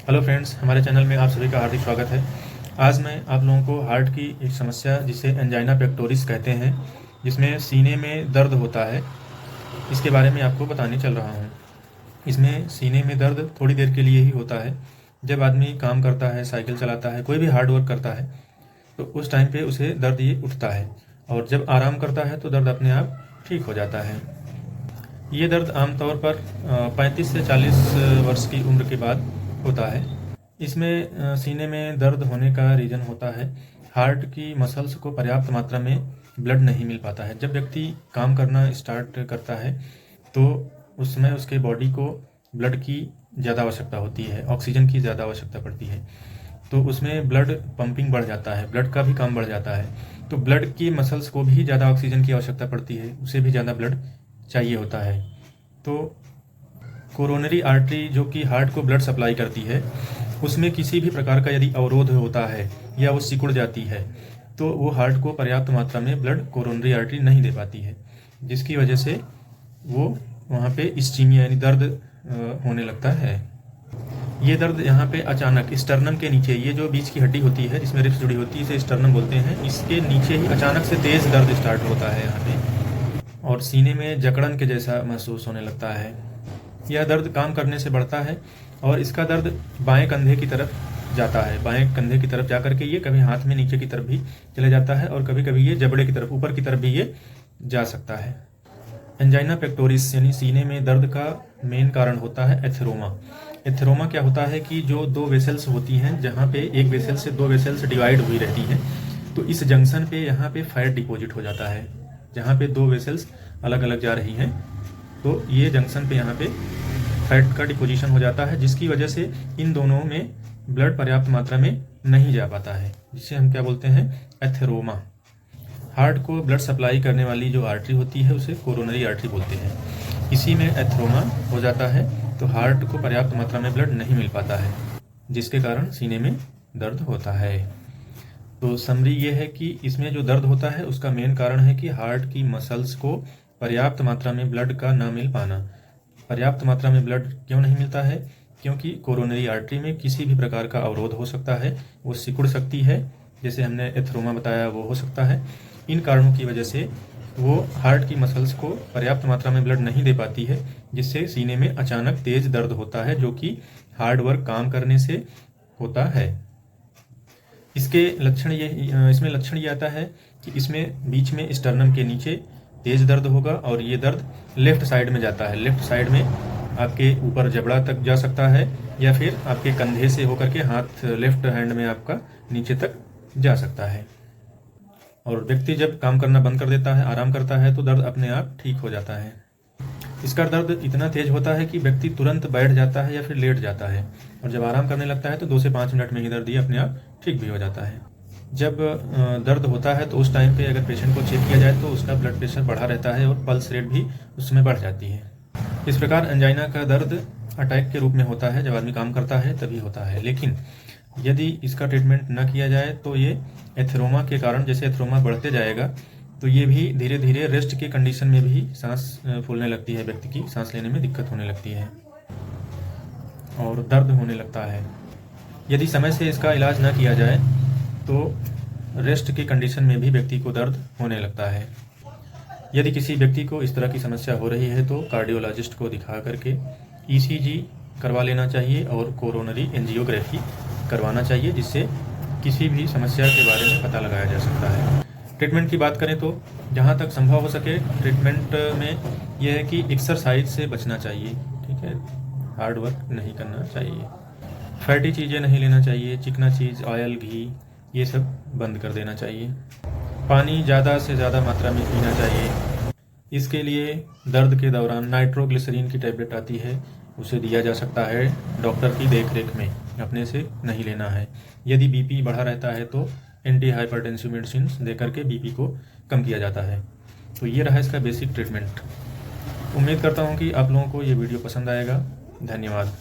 Hello friends, हमारे channel में आप सभी का हार्दिक स्वागत है। आज मैं आप लोगों को हार्ट की एक समस्या जिसे एंजाइना पेक्टोरिस कहते हैं, जिसमें सीने में दर्द होता है, इसके बारे में आपको बताने चल रहा हूँ। इसमें सीने में दर्द थोड़ी देर के लिए ही होता है। जब आदमी काम करता है, साइकिल चलाता है, कोई भी हार्ड वर्क करता है, तो उस टाइम पे उसे दर्द ये उठता है, और जब आराम करता है तो दर्द अपने आप ठीक हो जाता है। ये दर्द आमतौर पर 35 से 40 वर्ष की उम्र के बाद होता है। इसमें सीने में दर्द होने का रीज़न होता है हार्ट की मसल्स को पर्याप्त मात्रा में ब्लड नहीं मिल पाता है। जब व्यक्ति काम करना स्टार्ट करता है तो उस समय उसके बॉडी को ब्लड की ज़्यादा आवश्यकता होती है, ऑक्सीजन की ज़्यादा आवश्यकता पड़ती है, तो उसमें ब्लड पंपिंग बढ़ जाता है, ब्लड का भी काम बढ़ जाता है। तो ब्लड की मसल्स को भी ज़्यादा ऑक्सीजन की आवश्यकता पड़ती है, उसे भी ज़्यादा ब्लड चाहिए होता है। तो कोरोनरी आर्टरी जो कि हार्ट को ब्लड सप्लाई करती है, उसमें किसी भी प्रकार का यदि अवरोध होता है या वो सिकुड़ जाती है तो वो हार्ट को पर्याप्त मात्रा में ब्लड कोरोनरी आर्टरी नहीं दे पाती है, जिसकी वजह से वो वहाँ पे इस्चीमिया यानी दर्द होने लगता है। ये दर्द यहाँ पे अचानक स्टर्नम के नीचे, ये जो बीच की हड्डी होती है जिसमें रिब्स जुड़ी होती है, इसे स्टर्नम बोलते हैं, इसके नीचे ही अचानक से तेज़ दर्द स्टार्ट होता है यहाँ पे, और सीने में जकड़न के जैसा महसूस होने लगता है। यह दर्द काम करने से बढ़ता है और इसका दर्द बाएं कंधे की तरफ जाता है। बाएं कंधे की तरफ जाकर के ये कभी हाथ में नीचे की तरफ भी चले जाता है, और कभी कभी ये जबड़े की तरफ, ऊपर की तरफ भी ये जा सकता है। एंजाइना पेक्टोरिस यानी सीने में दर्द का मेन कारण होता है एथेरोमा। एथेरोमा क्या होता है कि जो दो वेसल्स होती हैं, जहाँ पे एक वेसल से दो वेसल्स डिवाइड हुई रहती हैं, तो इस जंक्शन पे यहाँ पे फैट डिपॉजिट हो जाता है। जहाँ पे दो वेसल्स अलग अलग जा रही हैं तो ये जंक्शन पे यहाँ पे फैट का डिपोजिशन हो जाता है, जिसकी वजह से इन दोनों में ब्लड पर्याप्त मात्रा में नहीं जा पाता है, जिसे हम क्या बोलते हैं, एथेरोमा। हार्ट को ब्लड सप्लाई करने वाली जो आर्टरी होती है उसे कोरोनरी आर्टरी बोलते हैं। इसी में एथेरोमा हो जाता है तो हार्ट को पर्याप्त मात्रा में ब्लड नहीं मिल पाता है, जिसके कारण सीने में दर्द होता है। तो समरी ये है कि इसमें जो दर्द होता है उसका मेन कारण है कि हार्ट की मसल्स को पर्याप्त मात्रा में ब्लड का ना मिल पाना। पर्याप्त मात्रा में ब्लड क्यों नहीं मिलता है? क्योंकि कोरोनरी आर्टरी में किसी भी प्रकार का अवरोध हो सकता है, वो सिकुड़ सकती है, जैसे हमने एथेरोमा बताया वो हो सकता है। इन कारणों की वजह से वो हार्ट की मसल्स को पर्याप्त मात्रा में ब्लड नहीं दे पाती है, जिससे सीने में अचानक तेज दर्द होता है, जो कि हार्ड वर्क काम करने से होता है। इसमें लक्षण ये आता है कि इसमें बीच में स्टर्नम के नीचे तेज दर्द होगा, और ये दर्द लेफ्ट साइड में जाता है। लेफ्ट साइड में आपके ऊपर जबड़ा तक जा सकता है, या फिर आपके कंधे से होकर के हाथ, लेफ्ट हैंड में आपका नीचे तक जा सकता है। और व्यक्ति जब काम करना बंद कर देता है, आराम करता है, तो दर्द अपने आप ठीक हो जाता है। इसका दर्द इतना तेज होता है कि व्यक्ति तुरंत बैठ जाता है या फिर लेट जाता है, और जब आराम करने लगता है तो 2 से 5 मिनट में ही दर्द ये अपने आप ठीक भी हो जाता है। जब दर्द होता है तो उस टाइम पे अगर पेशेंट को चेक किया जाए तो उसका ब्लड प्रेशर बढ़ा रहता है और पल्स रेट भी उस समय बढ़ जाती है। इस प्रकार एंजाइना का दर्द अटैक के रूप में होता है, जब आदमी काम करता है तभी होता है। लेकिन यदि इसका ट्रीटमेंट न किया जाए तो ये एथेरोमा के कारण, जैसे एथेरोमा बढ़ते जाएगा तो ये भी धीरे धीरे रेस्ट की कंडीशन में भी सांस फूलने लगती है, व्यक्ति की सांस लेने में दिक्कत होने लगती है और दर्द होने लगता है। यदि समय से इसका इलाज न किया जाए तो रेस्ट की कंडीशन में भी व्यक्ति को दर्द होने लगता है। यदि किसी व्यक्ति को इस तरह की समस्या हो रही है तो कार्डियोलॉजिस्ट को दिखा करके ईसीजी करवा लेना चाहिए और कोरोनरी एंजियोग्राफी करवाना चाहिए, जिससे किसी भी समस्या के बारे में पता लगाया जा सकता है। ट्रीटमेंट की बात करें तो जहाँ तक संभव हो सके ट्रीटमेंट में यह है कि एक्सरसाइज से बचना चाहिए, ठीक है, हार्ड वर्क नहीं करना चाहिए, फैटी चीज़ें नहीं लेना चाहिए, चिकना चीज़, ऑयल, घी, ये सब बंद कर देना चाहिए। पानी ज़्यादा से ज़्यादा मात्रा में पीना चाहिए। इसके लिए दर्द के दौरान नाइट्रोग्लिसरीन की टैबलेट आती है, उसे दिया जा सकता है डॉक्टर की देखरेख में, अपने से नहीं लेना है। यदि बीपी बढ़ा रहता है तो एंटी हाइपरटेंसिव मेडिसिन दे करके बीपी को कम किया जाता है। तो ये रहा इसका बेसिक ट्रीटमेंट। उम्मीद करता हूँ कि आप लोगों को ये वीडियो पसंद आएगा। धन्यवाद।